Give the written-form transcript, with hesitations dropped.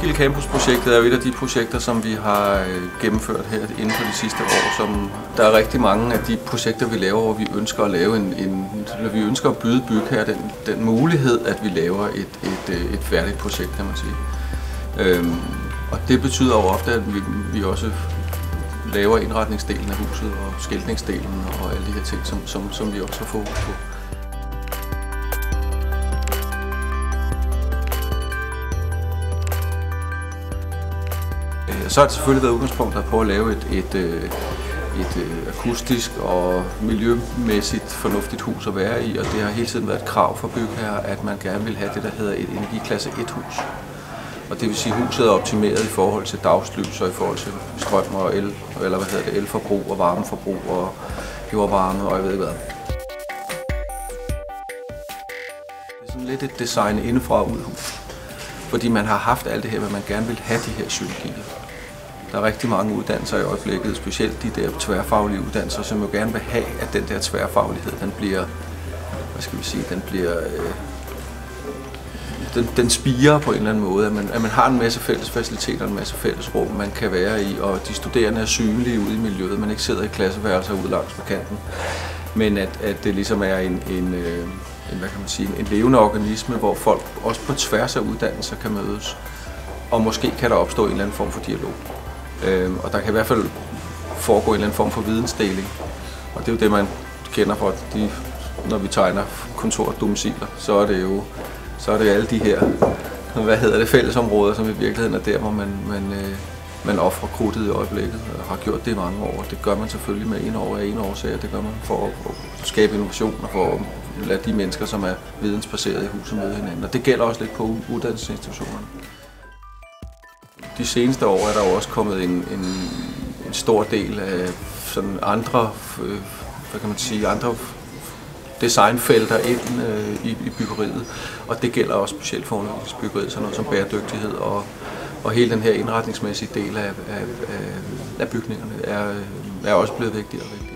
Roskilde Campus-projektet er jo et af de projekter, som vi har gennemført her inden for de sidste år. Som der er rigtig mange af de projekter, vi laver, hvor vi ønsker at lave vi ønsker at byde bygherrer den mulighed, at vi laver et færdigt projekt, kan man sige. Og det betyder jo ofte, at vi også laver indretningsdelen af huset og skiltningsdelen og alle de her ting, som vi også har fokus på. Så har det selvfølgelig været udgangspunktet på at lave et akustisk og miljømæssigt fornuftigt hus at være i, og det har hele tiden været et krav for bygherrer, at man gerne vil have det, der hedder et energiklasse 1-hus. Og det vil sige, at huset er optimeret i forhold til dagslys og i forhold til strøm og elforbrug og varmeforbrug og jordvarme og jeg ved ikke hvad. Det er sådan lidt et design indefra og ud hus, fordi man har haft alt det her, men man gerne vil have de her synergier. Der er rigtig mange uddannelser i øjeblikket, specielt de der tværfaglige uddannelser, som jo gerne vil have, at den der tværfaglighed, den bliver, den spirer på en eller anden måde, at man har en masse fælles faciliteter, en masse fælles rum, man kan være i, og de studerende er synlige ude i miljøet, man ikke sidder i klasseværelser ude langs på kanten, men at det ligesom er en levende organisme, hvor folk også på tværs af uddannelser kan mødes, og måske kan der opstå en eller anden form for dialog. Og der kan i hvert fald foregå en eller anden form for vidensdeling, og det er jo det, man kender fra, når vi tegner kontordomiciler, så er det alle de her, fællesområder, som i virkeligheden er der, hvor man offrer krudtet i øjeblikket, og har gjort det i mange år. Det gør man selvfølgelig med en årsag, det gør man for at skabe innovation og for at lade de mennesker, som er vidensbaserede i huset, møde hinanden. Og det gælder også lidt på uddannelsesinstitutionerne. De seneste år er der jo også kommet en stor del af sådan andre designfelter ind i byggeriet, og det gælder også specielt for byggeriet, sådan noget som bæredygtighed og hele den her indretningsmæssige del af bygningerne er også blevet vigtigere og vigtigere.